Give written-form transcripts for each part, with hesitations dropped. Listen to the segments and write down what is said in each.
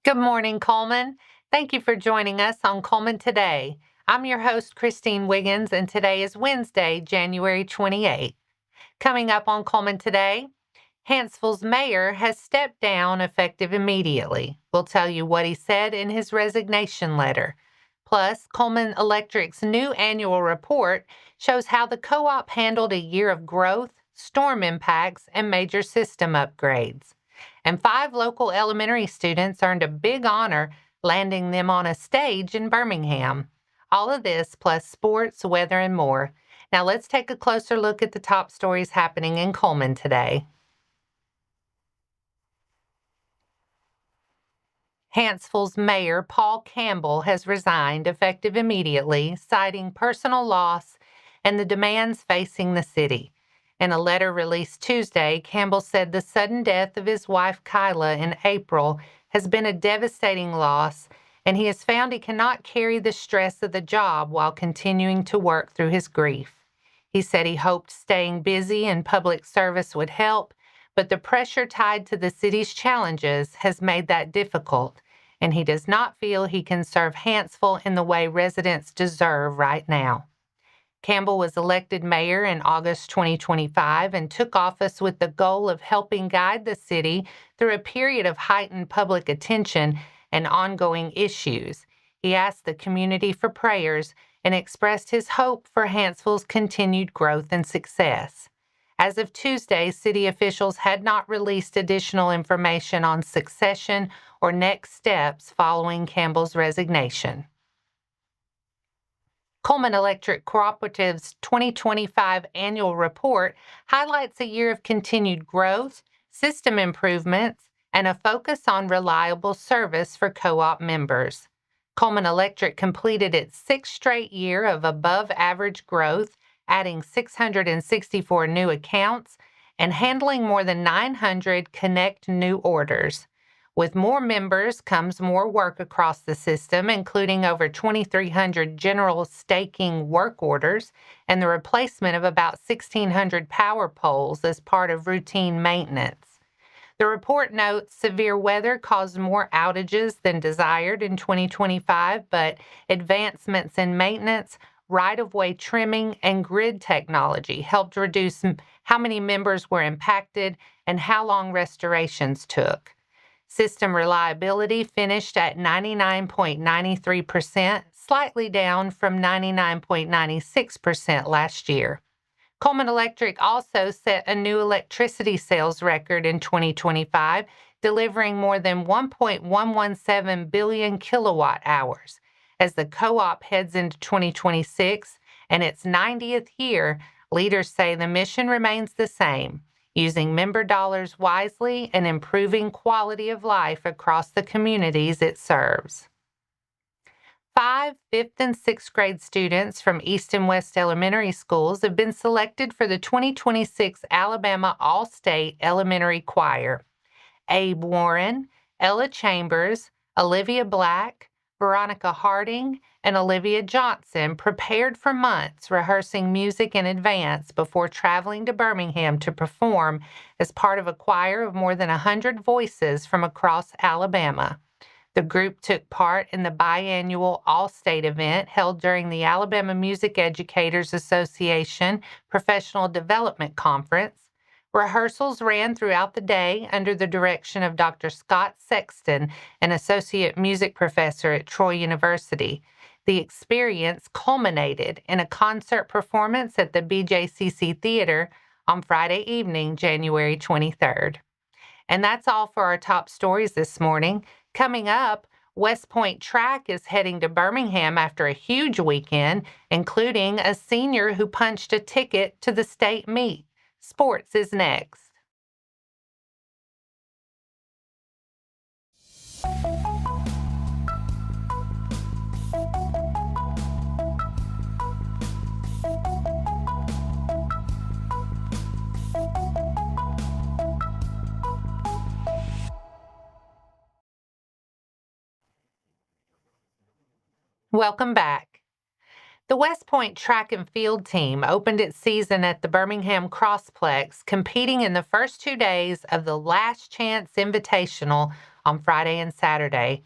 Good morning, Cullman. Thank you for joining us on Cullman Today. I'm your host, Christine Wiggins, and today is Wednesday, January 28th. Coming up on Cullman Today, Hanceville's mayor has stepped down effective immediately. We'll tell you what he said in his resignation letter. Plus, Cullman Electric's new annual report shows how the co-op handled a year of growth, storm impacts, and major system upgrades. And 5 local elementary students earned a big honor, landing them on a stage in Birmingham. All of this plus sports, weather, and more. Now let's take a closer look at the top stories happening in Cullman today. Hanceville's Mayor Paul Campbell has resigned effective immediately, citing personal loss and the demands facing the city. In a letter released Tuesday, Campbell said the sudden death of his wife Kyla in April has been a devastating loss, and he has found he cannot carry the stress of the job while continuing to work through his grief. He said he hoped staying busy in public service would help, but the pressure tied to the city's challenges has made that difficult, and he does not feel he can serve Hanceville in the way residents deserve right now. Campbell was elected mayor in August 2025 and took office with the goal of helping guide the city through a period of heightened public attention and ongoing issues. He asked the community for prayers and expressed his hope for Hanceville's continued growth and success. As of Tuesday, city officials had not released additional information on succession or next steps following Campbell's resignation. Cullman Electric Cooperative's 2025 annual report highlights a year of continued growth, system improvements, and a focus on reliable service for co-op members. Cullman Electric completed its 6th straight year of above-average growth, adding 664 new accounts and handling more than 900 Connect new orders. With more members comes more work across the system, including over 2,300 general staking work orders and the replacement of about 1,600 power poles as part of routine maintenance. The report notes severe weather caused more outages than desired in 2025, but advancements in maintenance, right-of-way trimming, and grid technology helped reduce how many members were impacted and how long restorations took. System reliability finished at 99.93%, slightly down from 99.96% last year. Cullman Electric also set a new electricity sales record in 2025, delivering more than 1.117 billion kilowatt hours. As the co-op heads into 2026 and its 90th year, leaders say the mission remains the same: using member dollars wisely and improving quality of life across the communities it serves. 5 5th and 6th grade students from East and West elementary schools have been selected for the 2026 Alabama All-State Elementary Choir. Abe Warren, Ella Chambers, Olivia Black, Veronica Harding, and Olivia Johnson prepared for months rehearsing music in advance before traveling to Birmingham to perform as part of a choir of more than 100 voices from across Alabama. The group took part in the biannual All-State event held during the Alabama Music Educators Association Professional Development Conference. Rehearsals ran throughout the day under the direction of Dr. Scott Sexton, an associate music professor at Troy University. The experience culminated in a concert performance at the BJCC Theater on Friday evening, January 23rd. And that's all for our top stories this morning. Coming up, West Point Track is heading to Birmingham after a huge weekend, including a senior who punched a ticket to the state meet. Sports is next. Welcome back. The West Point track and field team opened its season at the Birmingham Crossplex, competing in the first 2 days of the Last Chance Invitational on Friday and Saturday.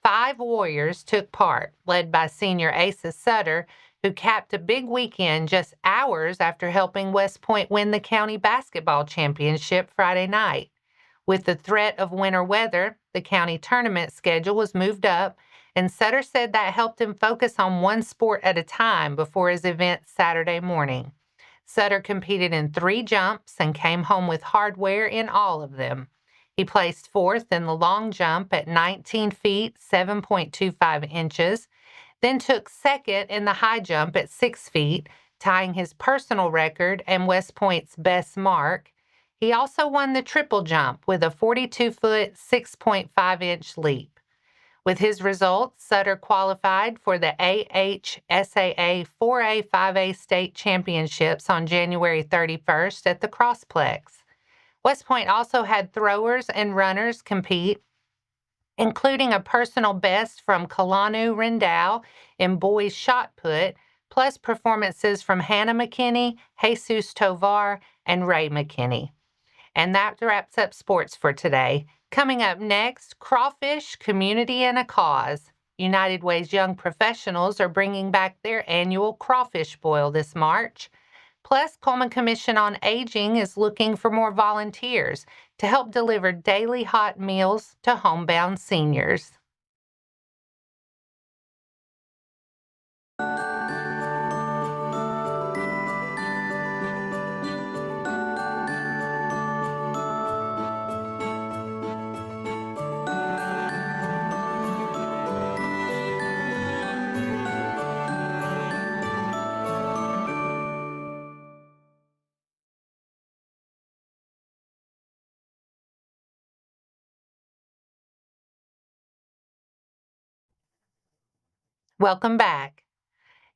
5 Warriors took part, led by senior ASHAA Sutter, who capped a big weekend just hours after helping West Point win the county basketball championship Friday night. With the threat of winter weather, the county tournament schedule was moved up, and Sutter said that helped him focus on one sport at a time before his event Saturday morning. Sutter competed in 3 jumps and came home with hardware in all of them. He placed 4th in the long jump at 19 feet, 7.25 inches, then took 2nd in the high jump at 6 feet, tying his personal record and West Point's best mark. He also won the triple jump with a 42-foot, 6.5-inch leap. With his results, Sutter qualified for the ASHAA 4A 5A state championships on January 31st at the Crossplex. West Point also had throwers and runners compete, including a personal best from Kalanu Rendau in boys shot put, plus performances from Hannah McKinney, Jesus Tovar, and Ray McKinney. And that wraps up sports for today. Coming up next, Crawfish, Community, and a Cause. United Way's young professionals are bringing back their annual crawfish boil this March. Plus, Cullman Commission on Aging is looking for more volunteers to help deliver daily hot meals to homebound seniors. Welcome back.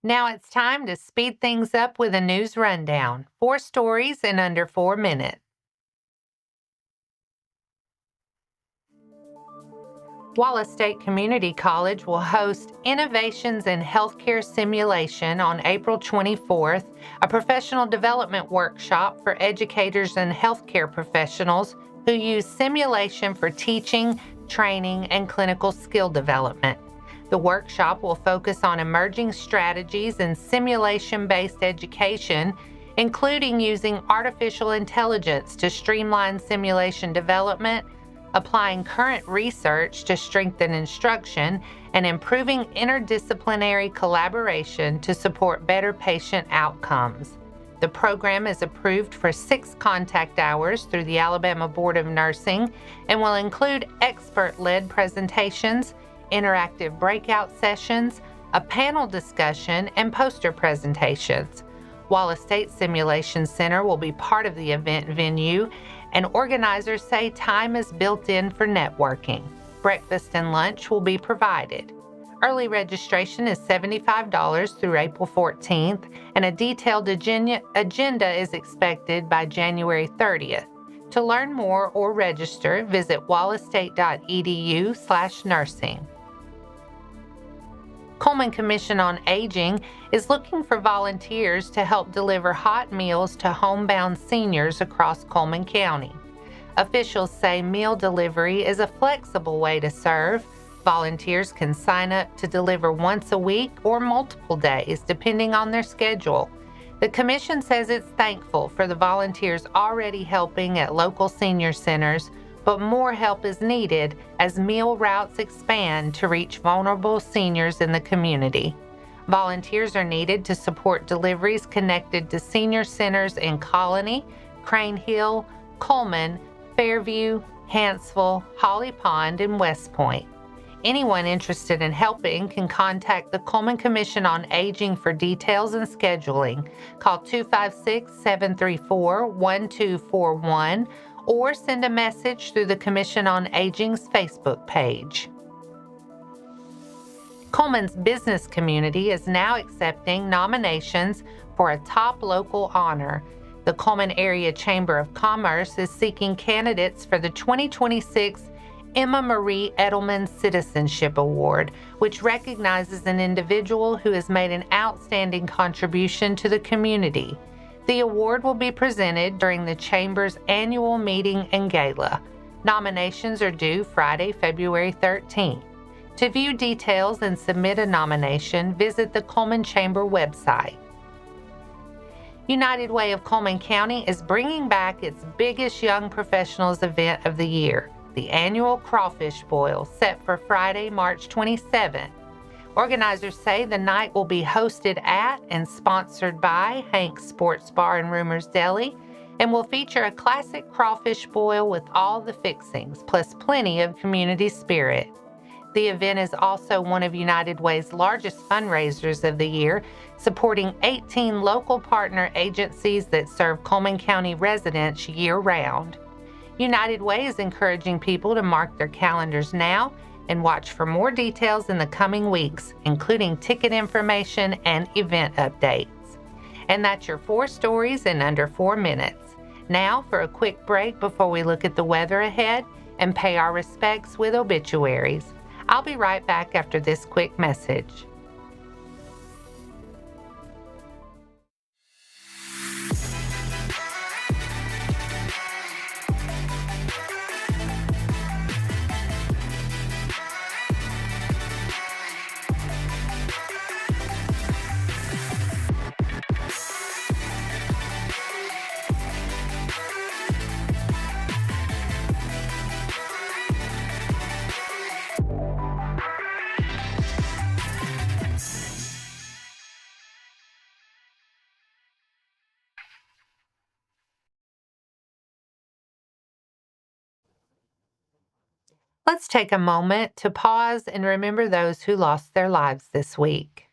Now it's time to speed things up with a news rundown. 4 stories in under 4 minutes. Wallace State Community College will host Innovations in Healthcare Simulation on April 24th, a professional development workshop for educators and healthcare professionals who use simulation for teaching, training, and clinical skill development. The workshop will focus on emerging strategies in simulation-based education, including using artificial intelligence to streamline simulation development, applying current research to strengthen instruction, and improving interdisciplinary collaboration to support better patient outcomes. The program is approved for 6 contact hours through the Alabama Board of Nursing and will include expert-led presentations, interactive breakout sessions, a panel discussion, and poster presentations. Wallace State Simulation Center will be part of the event venue, and organizers say time is built in for networking. Breakfast and lunch will be provided. Early registration is $75 through April 14th, and a detailed agenda is expected by January 30th. To learn more or register, visit wallacestate.edu/nursing. Cullman Commission on Aging is looking for volunteers to help deliver hot meals to homebound seniors across Cullman County. Officials say meal delivery is a flexible way to serve. Volunteers can sign up to deliver once a week or multiple days, depending on their schedule. The Commission says it's thankful for the volunteers already helping at local senior centers, but more help is needed as meal routes expand to reach vulnerable seniors in the community. Volunteers are needed to support deliveries connected to senior centers in Colony, Crane Hill, Cullman, Fairview, Hanceville, Holly Pond, and West Point. Anyone interested in helping can contact the Cullman Commission on Aging for details and scheduling. Call 256-734-1241 or send a message through the Commission on Aging's Facebook page. Cullman's business community is now accepting nominations for a top local honor. The Cullman Area Chamber of Commerce is seeking candidates for the 2026 Emma Marie Eddleman Citizenship Award, which recognizes an individual who has made an outstanding contribution to the community. The award will be presented during the Chamber's annual meeting and gala. Nominations are due Friday, February 13th. To view details and submit a nomination, visit the Cullman Chamber website. United Way of Cullman County is bringing back its biggest young professionals event of the year, the annual Crawfish Boil, set for Friday, March 27th. Organizers say the night will be hosted at and sponsored by Hank's Sports Bar and Rumors Deli and will feature a classic crawfish boil with all the fixings, plus plenty of community spirit. The event is also one of United Way's largest fundraisers of the year, supporting 18 local partner agencies that serve Cullman County residents year-round. United Way is encouraging people to mark their calendars now and watch for more details in the coming weeks, including ticket information and event updates. And that's your 4 stories in under 4 minutes. Now for a quick break before we look at the weather ahead and pay our respects with obituaries. I'll be right back after this quick message. Let's take a moment to pause and remember those who lost their lives this week.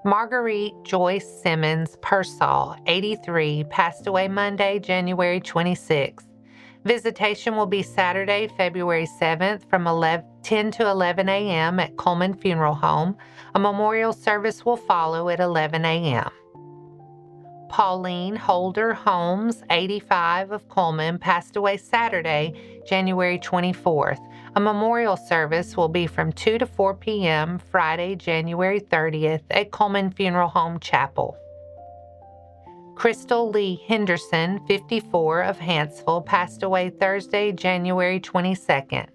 Marguerite Joyce Simmons Pearsall, 83, passed away Monday, January 26th. Visitation will be Saturday, February 7th from 10 to 11 a.m. at Cullman Funeral Home. A memorial service will follow at 11 a.m. Pauline Holder Holmes, 85, of Cullman, passed away Saturday, January 24th. A memorial service will be from 2 to 4 p.m. Friday, January 30th at Cullman Funeral Home Chapel. Crystal Lee Henderson, 54, of Hanceville, passed away Thursday, January 22nd.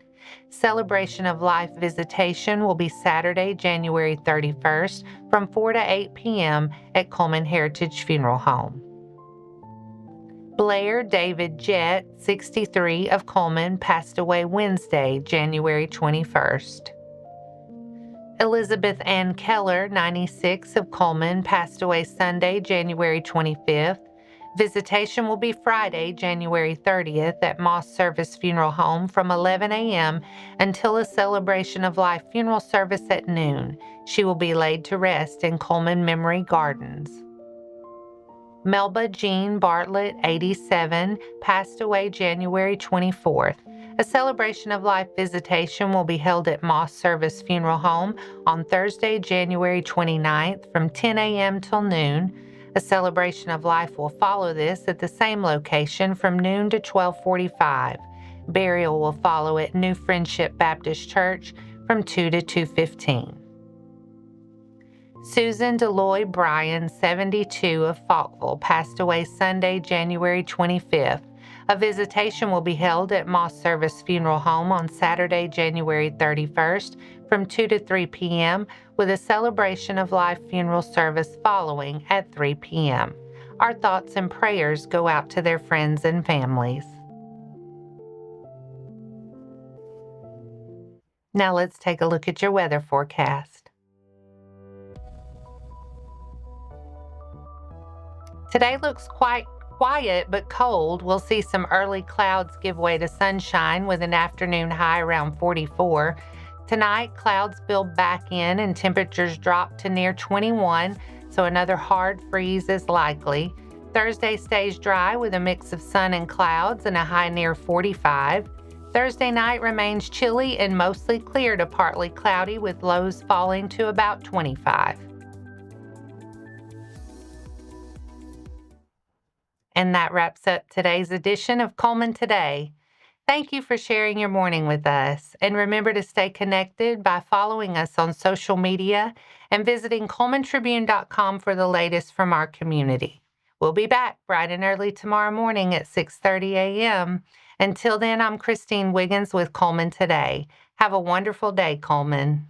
Celebration of Life visitation will be Saturday, January 31st from 4 to 8 p.m. at Cullman Heritage Funeral Home. Blair David Jett, 63, of Cullman, passed away Wednesday, January 21st. Elizabeth Ann Keller, 96, of Cullman, passed away Sunday, January 25th. Visitation will be Friday, January 30th at Moss Service Funeral Home from 11 a.m. until a celebration of life funeral service at noon. She will be laid to rest in Cullman Memory Gardens. Melba Jean Bartlett, 87, passed away January 24th. A celebration of life visitation will be held at Moss Service Funeral Home on Thursday, January 29th from 10 a.m. till noon. A celebration of life will follow this at the same location from noon to 12:45. Burial will follow at New Friendship Baptist Church from 2 to 2:15. Susan Deloy Bryan, 72, of Falkville, passed away Sunday, January 25th. A visitation will be held at Moss Service Funeral Home on Saturday, January 31st from 2 to 3 p.m. with a celebration of life funeral service following at 3 p.m. Our thoughts and prayers go out to their friends and families. Now let's take a look at your weather forecast. Today looks quite quiet but cold. We'll see some early clouds give way to sunshine with an afternoon high around 44. Tonight, clouds build back in and temperatures drop to near 21, so another hard freeze is likely. Thursday stays dry with a mix of sun and clouds and a high near 45. Thursday night remains chilly and mostly clear to partly cloudy with lows falling to about 25. And that wraps up today's edition of Cullman Today. Thank you for sharing your morning with us. And remember to stay connected by following us on social media and visiting CullmanTribune.com for the latest from our community. We'll be back bright and early tomorrow morning at 6:30 a.m. Until then, I'm Christine Wiggins with Cullman Today. Have a wonderful day, Cullman.